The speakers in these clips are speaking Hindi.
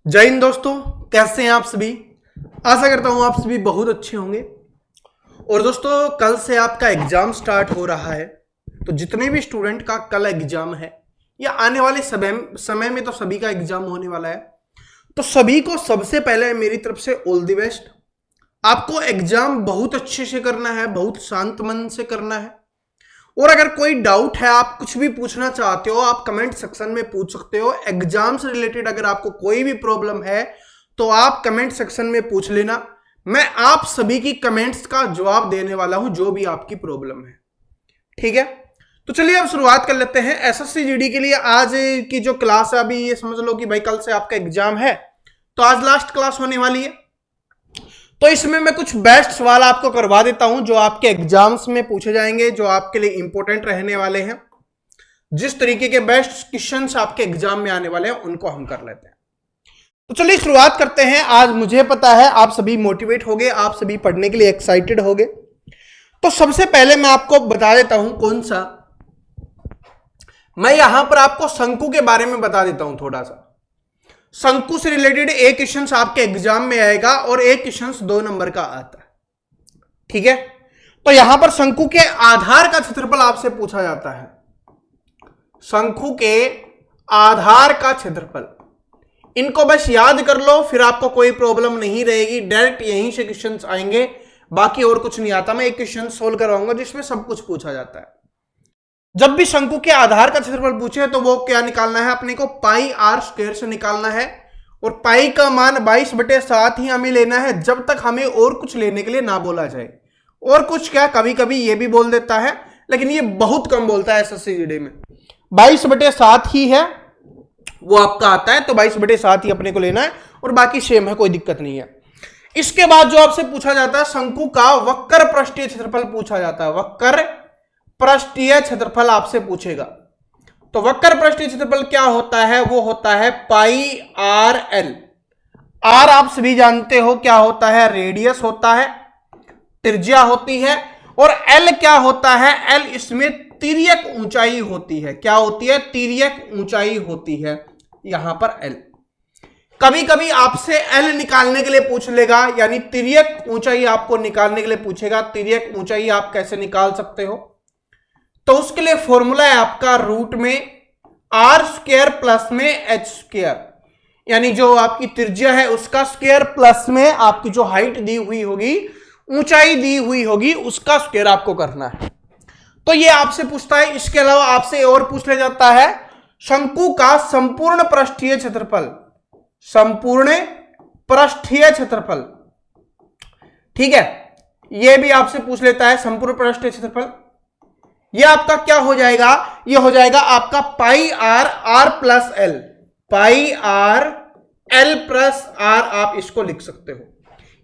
जय हिंद दोस्तों, कैसे हैं आप सभी। आशा करता हूं आप सभी बहुत अच्छे होंगे। और दोस्तों, कल से आपका एग्जाम स्टार्ट हो रहा है, तो जितने भी स्टूडेंट का कल एग्जाम है या आने वाले समय में तो सभी का एग्जाम होने वाला है, तो सभी को सबसे पहले मेरी तरफ से ऑल द बेस्ट। आपको एग्जाम बहुत अच्छे से करना है, बहुत शांत मन से करना है। और अगर कोई डाउट है, आप कुछ भी पूछना चाहते हो, आप कमेंट सेक्शन में पूछ सकते हो। एग्जाम से रिलेटेड अगर आपको कोई भी प्रॉब्लम है तो आप कमेंट सेक्शन में पूछ लेना। मैं आप सभी की कमेंट्स का जवाब देने वाला हूं, जो भी आपकी प्रॉब्लम है। ठीक है, तो चलिए अब शुरुआत कर लेते हैं। एसएससी जीडी के लिए आज की जो क्लास है, अभी ये समझ लो कि भाई कल से आपका एग्जाम है, तो आज लास्ट क्लास होने वाली है। तो इसमें मैं कुछ बेस्ट सवाल आपको करवा देता हूं, जो आपके एग्जाम्स में पूछे जाएंगे, जो आपके लिए इंपॉर्टेंट रहने वाले हैं। जिस तरीके के बेस्ट क्वेश्चंस आपके एग्जाम में आने वाले हैं, उनको हम कर लेते हैं। तो चलिए शुरुआत करते हैं। आज मुझे पता है आप सभी मोटिवेट होगे, आप सभी पढ़ने के लिए एक्साइटेड होगे। तो सबसे पहले मैं आपको बता देता हूं कौन सा, मैं यहां पर आपको शंकु के बारे में बता देता हूं थोड़ा सा। शंकु से रिलेटेड एक क्वेश्चन आपके एग्जाम में आएगा और एक क्वेश्चन 2 नंबर का आता है। ठीक है, तो यहां पर शंकु के आधार का क्षेत्रफल आपसे पूछा जाता है। शंकु के आधार का क्षेत्रफल, इनको बस याद कर लो, फिर आपको कोई प्रॉब्लम नहीं रहेगी। डायरेक्ट यहीं से क्वेश्चंस आएंगे, बाकी और कुछ नहीं आता। मैं एक क्वेश्चन सोल्व करवाऊंगा जिसमें सब कुछ पूछा जाता है। जब भी शंकु के आधार का क्षेत्रफल पूछे तो वो क्या निकालना है, अपने को पाई आर स्क्वायर से निकालना है। और पाई का मान 22/7 ही हमें लेना है, जब तक हमें और कुछ लेने के लिए ना बोला जाए। और कुछ क्या कभी कभी ये भी बोल देता है, लेकिन ये बहुत कम बोलता है एसएससी जीडी में। 22/7 ही है वो आपका आता है, तो 22/7 ही अपने को लेना है और बाकी सेम है, कोई दिक्कत नहीं है। इसके बाद जो आपसे पूछा जाता है, शंकु का वक्र पृष्ठीय क्षेत्रफल पूछा जाता है। वक्र पृष्ठीय क्षेत्रफल आपसे पूछेगा। तो वक्र पृष्ठीय क्षेत्रफल क्या होता है, वो होता है पाई आर एल। आर आप सभी जानते हो क्या होता है, रेडियस होता है, त्रिज्या होती है। और एल क्या होता है, एल इसमें तिर्यक ऊंचाई होती है। क्या होती है, तिर्यक ऊंचाई होती है यहां पर एल। कभी कभी आपसे एल निकालने के लिए पूछ लेगा, यानी तिर्यक ऊंचाई आपको निकालने के लिए पूछेगा। तिर्यक ऊंचाई आप कैसे निकाल सकते हो, तो उसके लिए फॉर्मूला है आपका रूट में आर स्क्वायर प्लस में एच स्क्वायर, यानी जो आपकी त्रिज्या है उसका स्क्वायर प्लस में आपकी जो हाइट दी हुई होगी, ऊंचाई दी हुई होगी, उसका स्क्वायर आपको करना है। तो ये आपसे पूछता है। इसके अलावा आपसे और पूछ ले जाता है शंकु का संपूर्ण पृष्ठीय क्षेत्रफल। संपूर्ण पृष्ठीय क्षेत्रफल, ठीक है, ये भी आपसे पूछ लेता है संपूर्ण पृष्ठीय क्षेत्रफल। ये आपका क्या हो जाएगा, ये हो जाएगा आपका pi R R plus L. Pi R L plus R आप इसको लिख सकते हो।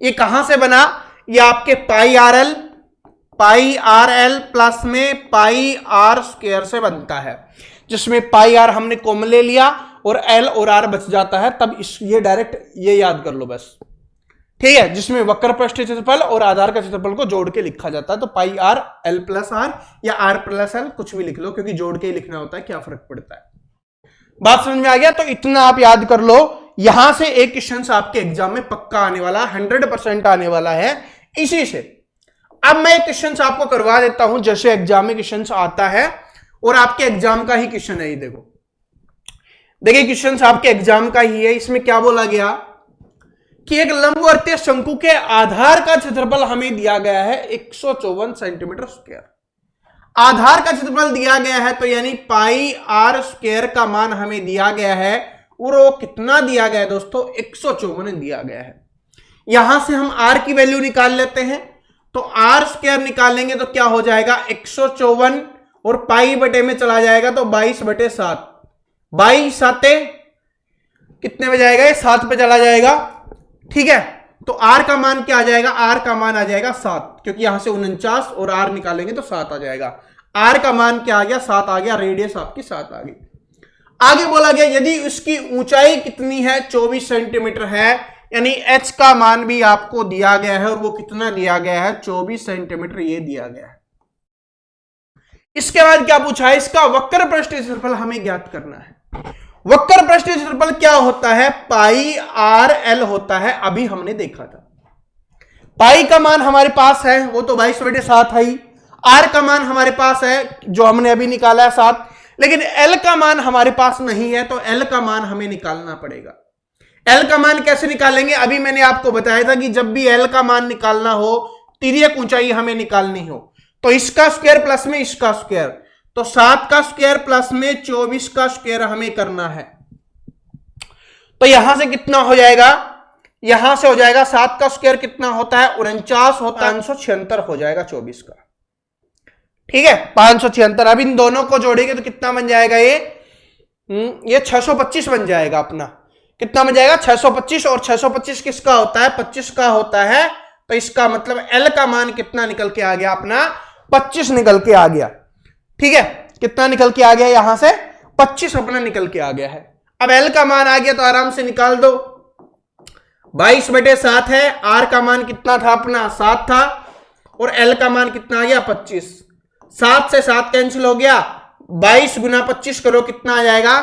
ये कहां से बना, ये आपके पाई आर एल प्लस में पाई आर स्क्वायर से बनता है, जिसमें पाई आर हमने कॉमन ले लिया और एल और आर बच जाता है। तब ये डायरेक्ट ये याद कर लो बस, ठीक है, जिसमें वक्र पृष्ठीय क्षेत्रफल और आधार का क्षेत्रफल को जोड़ के लिखा जाता है। तो पाई आर एल प्लस आर या आर प्लस एल कुछ भी लिख लो, क्योंकि जोड़ के ही लिखना होता है, क्या फर्क पड़ता है। बात समझ में आ गया, तो इतना आप याद कर लो। यहां से एक क्वेश्चन आपके एग्जाम में पक्का आने वाला, 100% आने वाला है इसी से। अब मैं एक क्वेश्चन आपको करवा देता हूं, जैसे एग्जाम में क्वेश्चन आता है और आपके एग्जाम का ही क्वेश्चन है। ये देखिए क्वेश्चन आपके एग्जाम का ही है। इसमें क्या बोला गया कि एक लंबवर्तीय शंकु के आधार का क्षेत्रफल हमें दिया गया है 154 सेंटीमीटर स्क्वायर। आधार का क्षेत्रफल दिया गया है, तो यानी पाई आर स्क्वायर का मान हमें दिया गया है। और वो कितना दिया गया है दोस्तों, 154 दिया गया है। यहां से हम आर की वैल्यू निकाल लेते हैं। तो आर स्क्वायर निकालेंगे तो क्या हो जाएगा, 154 और पाई बटे में चला जाएगा तो 22/7। 22/7 कितने में जाएगा, ये 7 पे चला जाएगा। ठीक है, तो आर का मान क्या आ जाएगा, आर का मान आ जाएगा 7, क्योंकि यहां से 49 और आर निकालेंगे तो 7 आ जाएगा। आर का मान क्या आ गया, 7 आ गया। रेडियस आपकी 7 आ गई। आगे बोला गया यदि उसकी ऊंचाई कितनी है, 24 सेंटीमीटर है, यानी एच का मान भी आपको दिया गया है। और वो कितना दिया गया है, 24 सेंटीमीटर ये दिया गया है। इसके बाद क्या पूछा है, इसका वक्र पृष्ठीय क्षेत्रफल हमें ज्ञात करना है। वक्र पृष्ठ क्षेत्रफल क्या होता है? पाई आर एल होता है, अभी हमने देखा था। पाई का मान हमारे पास है, वो तो 22/7 है ही। आर का मान हमारे पास है जो हमने अभी निकाला है 7, लेकिन एल का मान हमारे पास नहीं है, तो एल का मान हमें निकालना पड़ेगा। एल का मान कैसे निकालेंगे? अभी मैंने आपको बताया था कि जब भी एल का मान निकालना हो, तिर्यक ऊंचाई हमें निकालनी हो, तो इसका स्क्वायर प्लस में इसका स्क्वायर, तो 7 का स्क्वायर प्लस में 24 का स्क्वायर हमें करना है। तो यहां से कितना हो जाएगा? यहां से हो जाएगा 7 का स्क्वायर कितना होता है? 49 होता है, 576 हो जाएगा 24 का। ठीक है, 576। अब इन दोनों को जोड़ेंगे तो कितना बन जाएगा? ये 625 बन जाएगा अपना। कितना बन जाएगा? 625। और 625 किसका होता है? 25 का होता है। तो इसका मतलब एल का मान कितना निकल के आ गया? अपना 25 निकल के आ गया। ठीक है, कितना निकल के आ गया? यहां से 25 अपना निकल के आ गया है। अब एल का मान आ गया तो आराम से निकाल दो। 22/7 है, आर का मान कितना था? अपना 7 था, और एल का मान कितना आ गया? 25। 7 से 7 कैंसिल हो गया, 22 गुना 25 करो, कितना आ जाएगा?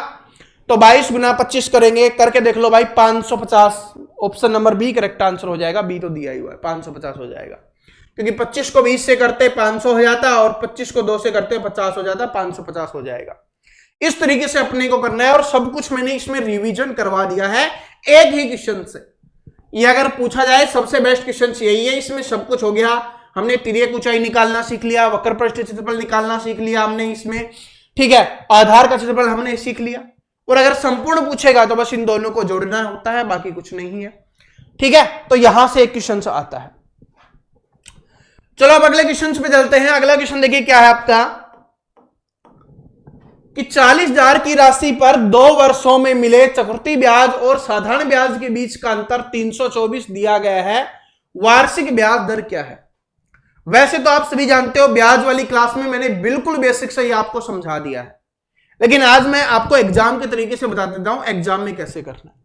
तो 22 गुना 25 करेंगे, करके देख लो भाई, 550। Option number B correct answer हो जाएगा। बी तो दिया ही हुआ है, 550 हो जाएगा, क्योंकि 25 को 20 से करते 500 हो जाता, और 25 को 2 से करते 50 हो जाता, 550 हो जाएगा। इस तरीके से अपने को करना है, और सब कुछ मैंने इसमें रिवीजन करवा दिया है एक ही क्वेश्चन से। ये अगर पूछा जाए सबसे बेस्ट क्वेश्चन यही है, इसमें सब कुछ हो गया। हमने तिर्यक ऊंचाई निकालना सीख लिया, वक्र पृष्ठ क्षेत्रफल निकालना सीख लिया हमने इसमें। ठीक है, आधार का क्षेत्रफल हमने सीख लिया, और अगर संपूर्ण पूछेगा तो बस इन दोनों को जोड़ना होता है, बाकी कुछ नहीं है। ठीक है, तो यहां से एक क्वेश्चन आता है। चलो अब अगले क्वेश्चन पे चलते हैं। अगला क्वेश्चन देखिए क्या है आपका, कि 40,000 की राशि पर 2 वर्षों में मिले चक्रवृद्धि ब्याज और साधारण ब्याज के बीच का अंतर 324 दिया गया है, वार्षिक ब्याज दर क्या है? वैसे तो आप सभी जानते हो, ब्याज वाली क्लास में मैंने बिल्कुल बेसिक से ही आपको समझा दिया है, लेकिन आज मैं आपको एग्जाम के तरीके से बता देता हूं एग्जाम में कैसे करना है।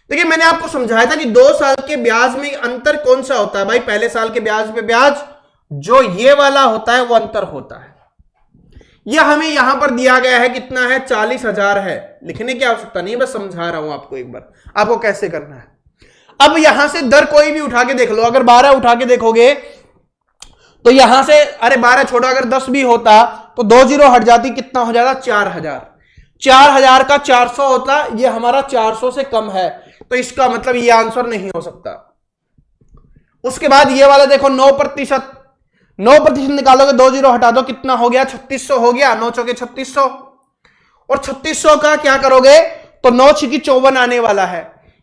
देखिए, मैंने आपको समझाया था कि 2 साल के ब्याज में अंतर कौन सा होता है भाई? पहले साल के ब्याज पे ब्याज जो ये वाला होता है वो अंतर होता है। यह हमें यहां पर दिया गया है, कितना है? 40,000 है। लिखने की आवश्यकता नहीं है, बस समझा रहा हूं आपको एक बार, आपको कैसे करना है। अब यहां से दर कोई भी उठा के देख लो, अगर 12 उठा के देखोगे तो यहां से, अरे 12 छोड़ो, अगर 10 भी होता तो 2 जीरो हट जाती, कितना हो जाता? 4,000। 4,000 का 400 होता, ये हमारा 400 से कम है, तो इसका मतलब ये आंसर नहीं हो सकता। उसके बाद ये वाला देखो, 9%। 9% निकालोगे, 2 जीरो हटा दो, कितना हो गया? 3600 हो गया। 9 चौके 3600, और 3600 का क्या करोगे? तो 9 छिकी 54 आने वाला है,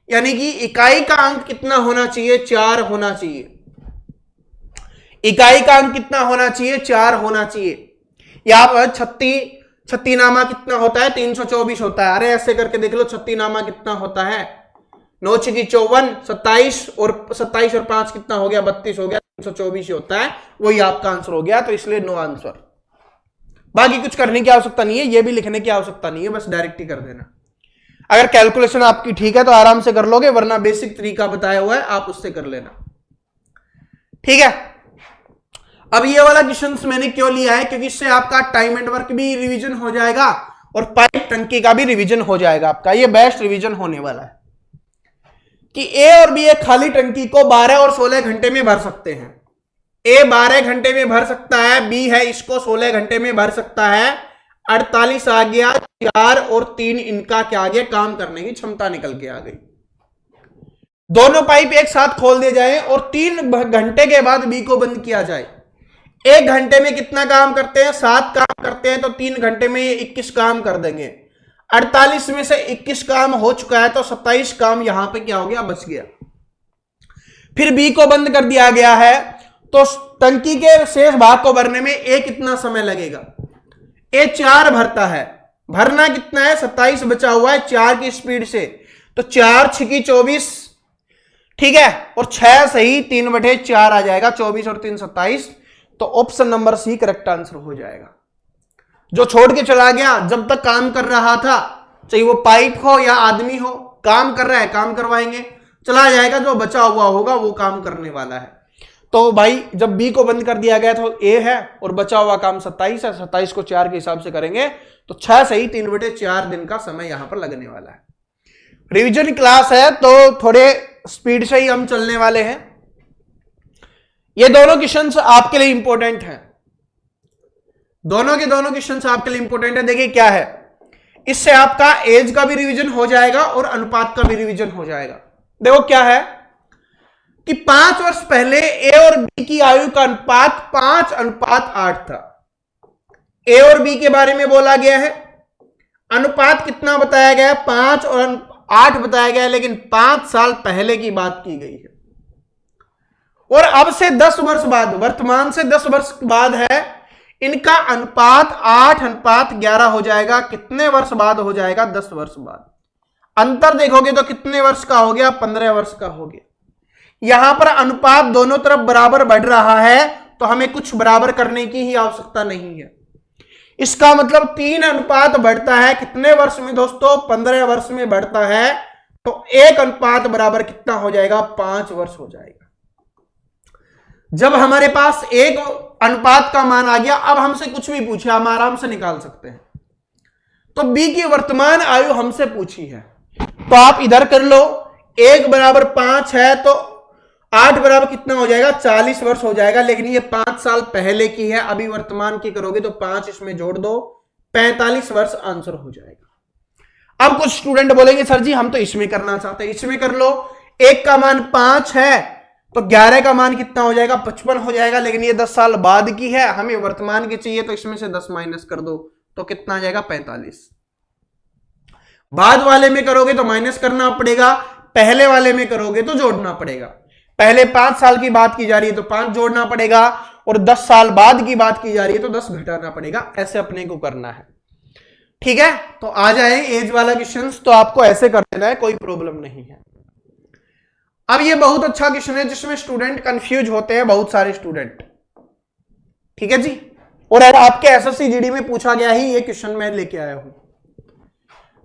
यानी कि इकाई का अंक कितना होना चाहिए? 4 होना चाहिए। इकाई का अंक कितना होना चाहिए? 4 होना चाहिए। यहां पर 36 नामा कितना होता है? 324 होता है। अरे ऐसे करके देख लो, 36 नामा कितना होता है? 9 छिकी 54, 27 और 5 कितना हो गया? 32 हो गया। 324 होता है, वही आपका आंसर हो गया। तो इसलिए नो आंसर। बाकी कुछ करने की आवश्यकता नहीं है, ये भी लिखने की आवश्यकता नहीं है, बस डायरेक्ट ही कर देना। अगर कैलकुलेशन आपकी ठीक है तो आराम से कर लोगे, वरना बेसिक तरीका बताया हुआ है, आप उससे कर लेना। ठीक है, अब ये वाला क्वेश्चन मैंने क्यों लिया है? क्योंकि इससे आपका टाइम एंड वर्क भी रिवीजन हो जाएगा, और पाइप टंकी का भी रिवीजन हो जाएगा आपका। ये बेस्ट रिवीजन होने वाला है कि ए और बी एक खाली टंकी को 12 और 16 घंटे में भर सकते हैं। ए 12 घंटे में भर सकता है, बी है इसको 16 घंटे में भर सकता है। 48 आ गया, 4 और 3 इनका क्या आ गया? काम करने की क्षमता निकल के आ गई। दोनों पाइप एक साथ खोल दिए जाए और 3 घंटे के बाद बी को बंद किया जाए। 1 घंटे में कितना काम करते हैं? 7 काम करते हैं, तो 3 घंटे में 21 काम कर देंगे। 48 में से 21 काम हो चुका है, तो 27 काम यहां पे क्या हो गया? बच गया। फिर बी को बंद कर दिया गया है, तो टंकी के शेष भाग को भरने में ए कितना समय लगेगा? ए 4 भरता है, भरना कितना है? 27 बचा हुआ है 4 की स्पीड से, तो 4 छिकी 24। ठीक है, और 6 सही 3/4 आ जाएगा। 24 और 3 27, तो option number C correct answer हो जाएगा। जो छोड़ के चला गया, जब तक काम कर रहा था, चाहे वो पाइप हो या आदमी हो, काम कर रहा है, काम करवाएंगे, चला जाएगा, जो बचा हुआ होगा वो काम करने वाला है। तो भाई जब बी को बंद कर दिया गया तो ए है और बचा हुआ काम 27 है, 27 को 4 के हिसाब से करेंगे तो 6 से ही 3/4 दिन का समय यहां पर लगने वाला है। रिवीजन क्लास है तो थोड़े स्पीड से ही हम चलने वाले हैं। ये दोनों क्वेश्चंस आपके लिए इंपॉर्टेंट हैं, दोनों के दोनों क्वेश्चंस आपके लिए इंपॉर्टेंट है। देखिए क्या है, इससे आपका एज का भी रिवीजन हो जाएगा और अनुपात का भी रिवीजन हो जाएगा। देखो क्या है कि 5 वर्ष पहले ए और बी की आयु का अनुपात 5:8 था। ए और बी के बारे में बोला गया है, अनुपात कितना बताया गया है, 5 और 8 बताया गया है, लेकिन 5 साल पहले की बात की गई है। और अब से 10 वर्ष बाद, वर्तमान से 10 वर्ष बाद है, इनका अनुपात 8:11 हो जाएगा। कितने वर्ष बाद हो जाएगा? 10 वर्ष बाद। अंतर देखोगे तो कितने वर्ष का हो गया? 15 वर्ष का हो गया। यहां पर अनुपात दोनों तरफ बराबर बढ़ रहा है तो हमें कुछ बराबर करने की ही आवश्यकता नहीं है। इसका मतलब 3 अनुपात बढ़ता है कितने वर्ष में दोस्तों? 15 वर्ष में बढ़ता है। तो 1 अनुपात बराबर कितना हो जाएगा? 5 वर्ष हो जाएगा। जब हमारे पास 1 अनुपात का मान आ गया, अब हमसे कुछ भी पूछे हम आराम से निकाल सकते हैं। तो बी की वर्तमान आयु हमसे पूछी है तो आप इधर कर लो, 1 बराबर 5 है तो 8 बराबर कितना हो जाएगा? 40 वर्ष हो जाएगा। लेकिन ये 5 साल पहले की है, अभी वर्तमान की करोगे तो 5 इसमें जोड़ दो, 45 वर्ष आंसर हो जाएगा। अब कुछ स्टूडेंट बोलेंगे सर जी हम तो इसमें करना चाहते हैं, इसमें कर लो। 1 का मान 5 है तो 11 का मान कितना हो जाएगा? 55 हो जाएगा। लेकिन ये 10 साल बाद की है, हमें वर्तमान की चाहिए तो इसमें से 10 माइनस कर दो तो कितना आ जाएगा? 45। बाद वाले में करोगे तो माइनस करना पड़ेगा, पहले वाले में करोगे तो जोड़ना पड़ेगा। पहले 5 साल की बात की जा रही है तो 5 जोड़ना पड़ेगा और 10 साल बाद की बात की जा रही है तो 10 घटाना पड़ेगा। ऐसे अपने को करना है, ठीक है। तो आ जाए एज वाला क्वेश्चन, तो आपको ऐसे कर देना है, कोई प्रॉब्लम नहीं है। अब ये बहुत अच्छा क्वेश्चन है जिसमें स्टूडेंट कंफ्यूज होते हैं, बहुत सारे स्टूडेंट, ठीक है जी। और आपके एसएससी जीडी में पूछा गया ही ये क्वेश्चन मैं लेके आया हूं।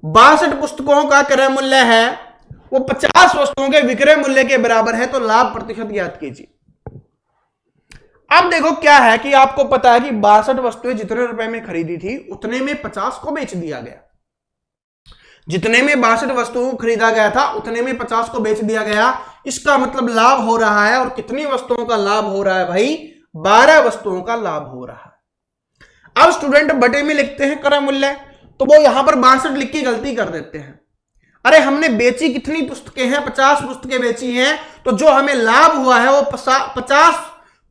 62 पुस्तकों का क्रय मूल्य है वो 50 वस्तुओं के विक्रय मूल्य के बराबर है, तो लाभ प्रतिशत ज्ञात कीजिए। अब देखो क्या है कि आपको पता है कि 62 वस्तुएं जितने रुपए में खरीदी थी उतने में 50 को बेच दिया गया। जितने में 62 वस्तुओं को खरीदा गया था उतने में 50 को बेच दिया गया। इसका मतलब लाभ हो रहा है, और कितनी वस्तुओं का लाभ हो रहा है भाई? 12 वस्तुओं का लाभ हो रहा है। अब स्टूडेंट बटे में लिखते हैं क्रय मूल्य, तो वो यहां पर 62 लिख के गलती कर देते हैं। अरे हमने बेची कितनी पुस्तकें हैं? 50 पुस्तकें बेची हैं, तो जो हमें लाभ हुआ है वो 50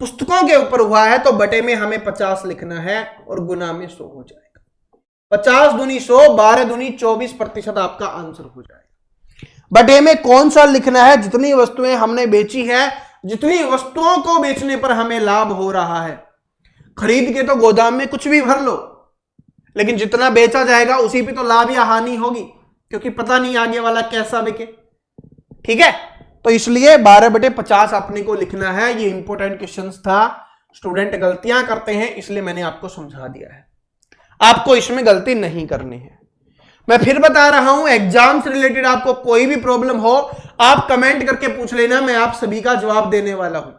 पुस्तकों के ऊपर हुआ है, तो बटे में हमें 50 लिखना है और गुना में 100 हो जाएगा। 50 दूनी 100, 12 दूनी 24% आपका आंसर हो जाएगा। बटे में कौन सा लिखना है? जितनी वस्तुएं हमने बेची है, जितनी वस्तुओं को बेचने पर हमें लाभ हो रहा है। खरीद के तो गोदाम में कुछ भी भर लो, लेकिन जितना बेचा जाएगा उसी पे तो लाभ या हानि होगी, क्योंकि पता नहीं आगे वाला कैसा बिके, ठीक है। तो इसलिए 12/50 अपने को लिखना है। ये इंपॉर्टेंट क्वेश्चन था, स्टूडेंट गलतियां करते हैं, इसलिए मैंने आपको समझा दिया है। आपको इसमें गलती नहीं करनी है। मैं फिर बता रहा हूं, एग्जाम से रिलेटेड आपको कोई भी प्रॉब्लम हो आप कमेंट करके पूछ लेना, मैं आप सभी का जवाब देने वाला हूं,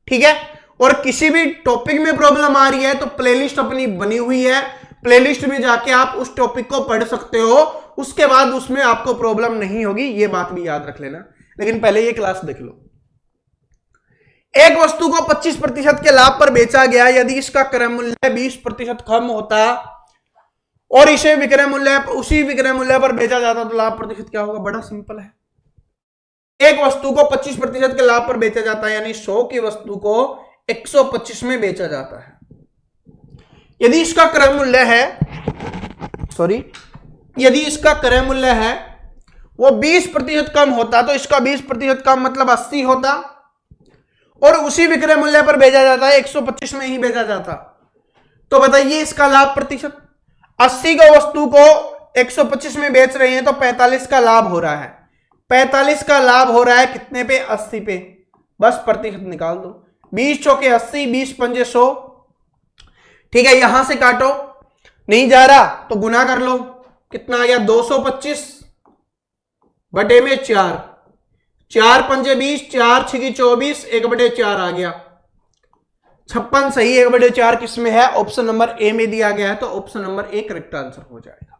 ठीक है। और किसी भी टॉपिक में प्रॉब्लम आ रही है तो प्लेलिस्ट अपनी बनी हुई है, प्लेलिस्ट में जाके आप उस टॉपिक को पढ़ सकते हो, उसके बाद उसमें आपको प्रॉब्लम नहीं होगी, ये बात भी याद रख लेना। लेकिन पहले ये क्लास देख लो। एक वस्तु को 25% के लाभ पर बेचा गया, यदि इसका क्रय मूल्य 20% कम होता और इसे उसी विक्रय मूल्य पर बेचा जाता तो लाभ प्रतिशत क्या होगा? बड़ा सिंपल है। एक वस्तु को 25% के लाभ पर बेचा जाता है, यानी 100 की वस्तु को 125 में बेचा जाता है। यदि इसका क्रय मूल्य है, यदि इसका क्रय मूल्य है वो 20% कम होता, तो इसका 20% कम मतलब 80 होता, और उसी विक्रय मूल्य पर बेचा जाता है 125 में ही बेचा जाता। तो बताइए इसका लाभ प्रतिशत, 80 को वस्तु को 125 में बेच रहे हैं तो 45 का लाभ हो रहा है। 45 का लाभ हो रहा है कितने पे? 80 पे। बस प्रतिशत निकाल दो, 20 चौके 80, 20 पंजे 100, ठीक है। यहां से काटो, नहीं जा रहा तो गुना कर लो, कितना आ गया? 225 बटे में 4, 4 पंजे 20, 4 6 24, 1/4 आ गया। 56 सही, 1/4 किस में है? ऑप्शन नंबर ए में दिया गया है, तो option number A correct answer हो जाएगा।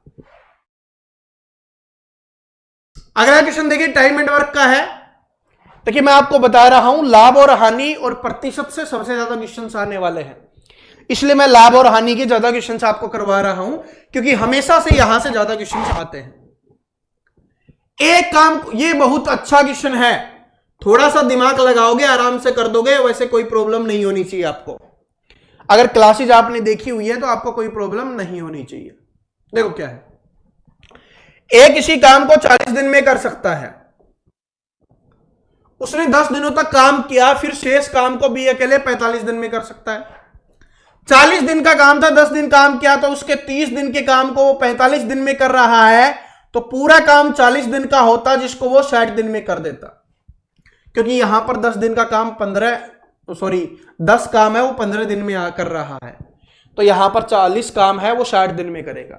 अगला क्वेश्चन देखिए, टाइम एंड वर्क का है। देखिए मैं आपको बता रहा हूं लाभ और हानि और प्रतिशत से सबसे ज्यादा क्वेश्चन आने वाले हैं, इसलिए मैं लाभ और हानि के ज्यादा क्वेश्चन आपको करवा रहा हूं, क्योंकि हमेशा से यहां से ज्यादा क्वेश्चन आते हैं। एक काम, ये बहुत अच्छा क्वेश्चन है, थोड़ा सा दिमाग लगाओगे आराम से कर दोगे, वैसे कोई प्रॉब्लम नहीं होनी चाहिए आपको। अगर क्लासेज आपने देखी हुई है तो आपको कोई प्रॉब्लम नहीं होनी चाहिए। देखो क्या है, एक किसी काम को 40 दिन में कर सकता है, उसने 10 दिनों तक काम किया, फिर शेष काम को भी अकेले 45 दिन में कर सकता है। 40 दिन का काम था, 10 दिन काम किया, तो उसके 30 दिन के काम को वो 45 दिन में कर रहा है, तो पूरा काम 40 दिन का होता जिसको वो 60 दिन में कर देता। क्योंकि यहां पर 10 दिन का काम 10 काम है वो 15 दिन में कर रहा है, तो यहां पर 40 काम है वो 60 दिन में करेगा।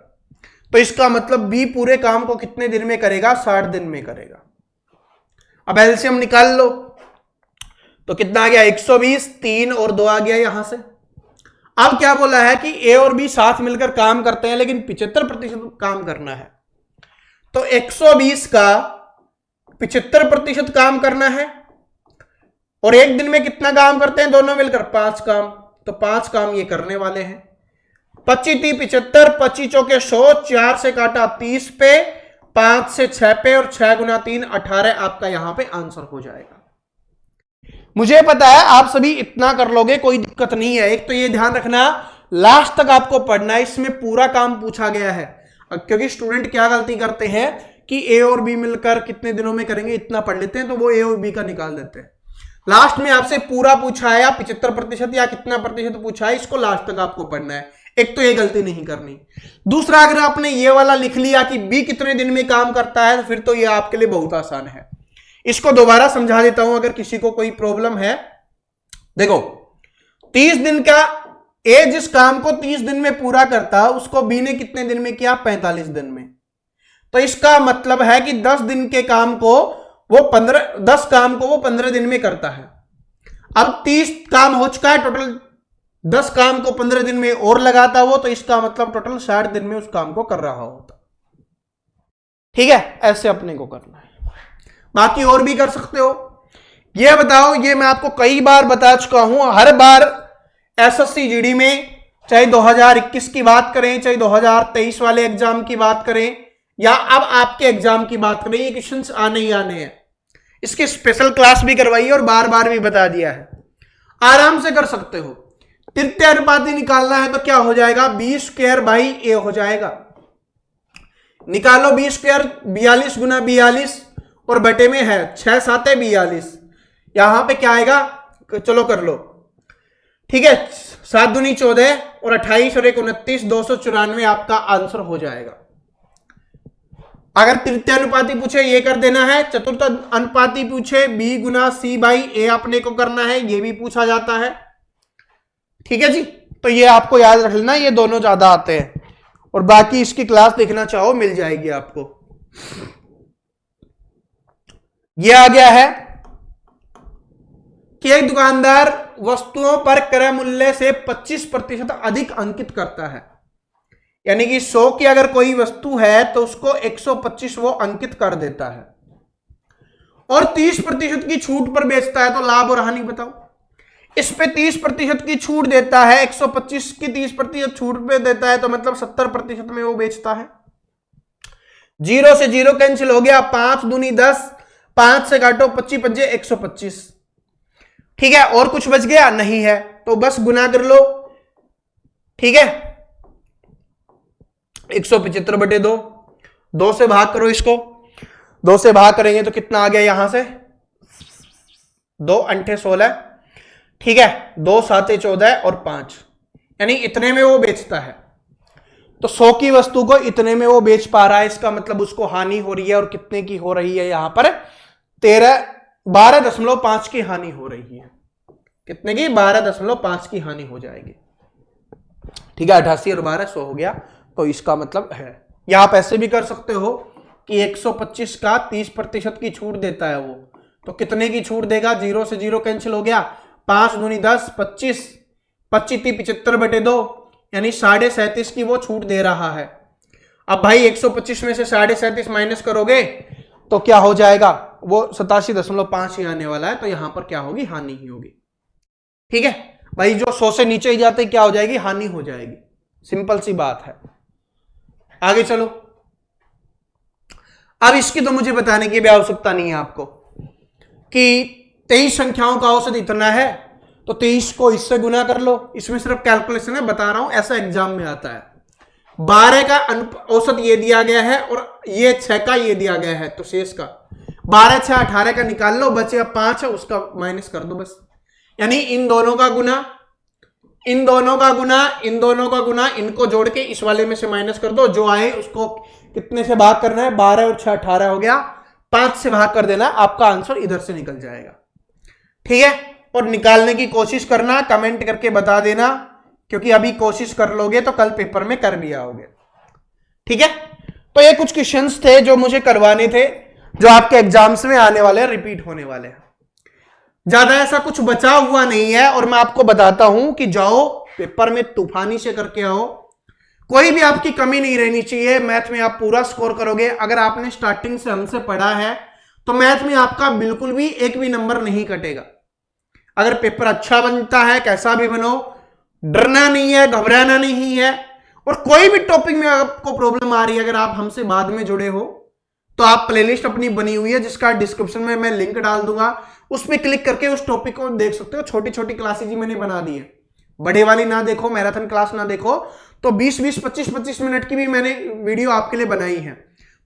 तो इसका मतलब बी पूरे काम को कितने दिन में करेगा? 60 दिन में करेगा। अब एलसीएम निकाल लो, तो कितना आ गया? 120, 3 और 2 आ गया यहां से। अब क्या बोला है कि ए और बी साथ मिलकर काम करते हैं, लेकिन 75% काम करना है, तो 120 का 75% काम करना है, और एक दिन में कितना काम करते हैं दोनों मिलकर? 5 काम, तो 5 काम ये करने वाले हैं। 25 30 75, 25 चौके 100, 4 से काटा 30 पे, 5 से 6 पे, और 6 गुना 3 18 आपका यहां पे आंसर हो जाएगा। मुझे पता है आप सभी इतना कर लोगे, कोई दिक्कत नहीं है। एक तो ये ध्यान रखना, लास्ट तक आपको पढ़ना है, इसमें पूरा काम पूछा गया है। क्योंकि स्टूडेंट क्या गलती करते हैं कि ए और बी मिलकर कितने दिनों में करेंगे इतना पढ़ लेते हैं, तो वो ए और बी का निकाल देते हैं। लास्ट में आपसे पूरा पूछा है, या 75% या कितना प्रतिशत पूछा है, इसको लास्ट तक आपको पढ़ना है। एक तो ये गलती नहीं करनी। दूसरा, अगर आपने ये वाला लिख लिया कि बी कितने दिन में काम करता है, तो फिर तो ये आपके लिए बहुत आसान है। इसको दोबारा समझा देता हूं अगर किसी को कोई प्रॉब्लम है। देखो 30 दिन का ए जिस काम को 30 दिन में पूरा करता, उसको बी ने कितने दिन में किया? 45 दिन में। तो इसका मतलब है कि 10 दिन के काम को वो 10 काम को वो 15 दिन में करता है। अब 30 काम हो चुका है, टोटल 10 काम को 15 दिन में और लगाता वो, तो इसका मतलब टोटल 60 दिन में उस काम को कर रहा होता। ठीक है, ऐसे अपने को करना है। बाकी और भी कर सकते हो। ये बताओ, ये मैं आपको कई बार बता चुका हूं, हर बार एसएससी जीडी में, चाहे 2021 की बात करें, चाहे 2023 वाले एग्जाम की बात करें, या अब आपके एग्जाम की बात करें, ये क्वेश्चंस आने ही आने हैं। इसकी स्पेशल क्लास भी करवाई है और बार बार भी बता दिया है, आराम से कर सकते हो। तृतीय अनुपाती निकालना है तो क्या हो जाएगा? b² a हो जाएगा। निकालो b², 42 गुना 42, और बटे में है 6 7 42। यहां पे क्या आएगा? चलो कर लो, ठीक है। 7 दूनी 14 और 28 और 1 29, 294 आपका आंसर हो जाएगा। अगर तृतीय अनुपाती पूछे ये कर देना है, चतुर्थ अनुपाती पूछे b गुना c/a अपने को करना है, ये भी पूछा जाता है। ठीक है जी, तो ये आपको याद रख लेना, ये दोनों ज्यादा आते हैं। और बाकी इसकी क्लास देखना चाहो मिल जाएगी आपको। ये आ गया है कि एक दुकानदार वस्तुओं पर क्रय मूल्य से 25% अधिक अंकित करता है, यानी कि 100 की अगर कोई वस्तु है तो उसको 125 वो अंकित कर देता है, और 30% की छूट पर बेचता है, तो लाभ और हानि बताओ। इस पे 30% की छूट देता है, 125 की 30% छूट पे देता है, तो मतलब 70% में वो बेचता है। 0 से 0 कैंसिल हो गया, 5 दूनी 10, 5 से काटो 25 पंजे 125। ठीक है, और कुछ बच गया? नहीं है, तो बस गुना कर लो। ठीक है, 175 बटे 2, 2 से भाग करो इसको, 2 से भाग करेंगे तो कितना आ गया? यहां से 2 अंठे 16, ठीक है, 2 7 14 और 5, यानी इतने में वो बेचता है। तो 100 की वस्तु को इतने में वो बेच पा रहा है, इसका मतलब उसको हानि हो रही है, और कितने की हो रही है? यहां पर 12.5 की हानि हो रही है। कितने की? 12.5 की हानि हो जाएगी। ठीक है, 88 और 12 100 हो गया, तो इसका मतलब है। या आप ऐसे भी कर सकते हो कि 125 का 30% की छूट देता है वो, तो कितने की छूट देगा? 0 से 0 कैंसिल हो गया, 5 दूनी 10, 25, 25 75/2 यानी 37.5 की वो छूट दे रहा है। अब भाई 125 में से 37.5 माइनस करोगे तो क्या हो जाएगा? वो 87.5 ही आने वाला है, तो यहां पर क्या होगी? हानि ही होगी। ठीक है भाई, जो 100 से नीचे ही जाते क्या हो जाएगी? हानि हो जाएगी। सिंपल सी बात है। आगे चलो। अब इसकी तो मुझे बताने की भी आवश्यकता नहीं है आपको कि 23 संख्याओं का औसत इतना है, तो 23 को इससे गुना कर लो। इसमें सिर्फ कैलकुलेशन है, बता रहा हूं, ऐसा एग्जाम में आता है। 12 का औसत ये दिया गया है और ये 6 का ये दिया गया है, तो शेष का 12 6 18 का निकाल लो, बचे अब 5 है, उसका माइनस कर दो बस। यानी इन दोनों का गुना, इन दोनों का गुना, इन दोनों का गुना, इनको जोड़ के इस वाले में से माइनस कर दो। जो आए उसको कितने से भाग करना है? 12 और 6 18 हो गया, 5 से भाग कर देना, आपका आंसर इधर से निकल जाएगा। ठीक है, और निकालने की कोशिश करना, कमेंट करके बता देना, क्योंकि अभी कोशिश कर लोगे तो कल पेपर में कर भी आओगे। ठीक है, तो ये कुछ क्वेश्चंस थे जो मुझे करवाने थे, जो आपके एग्जाम्स में आने वाले हैं, रिपीट होने वाले हैं। ज्यादा ऐसा कुछ बचा हुआ नहीं है, और मैं आपको बताता हूं कि जाओ पेपर में तूफानी से करके आओ, कोई भी आपकी कमी नहीं रहनी चाहिए। मैथ में आप पूरा स्कोर करोगे। अगर आपने स्टार्टिंग से हमसे पढ़ा है तो मैथ में आपका बिल्कुल भी एक भी नंबर नहीं कटेगा। अगर पेपर अच्छा बनता है, कैसा भी बनो, डरना नहीं है, घबराना नहीं है। और कोई भी टॉपिक में आपको प्रॉब्लम आ रही है, अगर आप हमसे बाद में जुड़े हो, तो आप प्लेलिस्ट अपनी बनी हुई है, जिसका डिस्क्रिप्शन में मैं लिंक डाल दूंगा, उस पर क्लिक करके उस टॉपिक को देख सकते हो। छोटी छोटी क्लासेज ही मैंने बना दी है, बड़े वाली ना देखो, मैराथन क्लास ना देखो, तो 20-20, 25-25 मिनट की भी मैंने वीडियो आपके लिए बनाई है,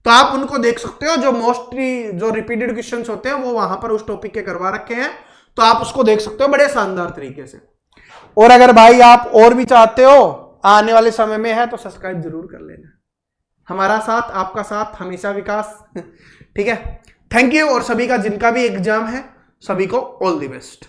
तो आप उनको देख सकते हो। जो मोस्टली जो रिपीटेड क्वेश्चंस होते हैं वो वहां पर उस टॉपिक के करवा रखे हैं, तो आप उसको देख सकते हो बड़े शानदार तरीके से। और अगर भाई आप और भी चाहते हो, आने वाले समय में है, तो सब्सक्राइब जरूर कर लेना। हमारा साथ, आपका साथ, हमेशा विकास। ठीक है, थैंक यू। और सभी का, जिनका भी एग्जाम है, सभी को ऑल द बेस्ट।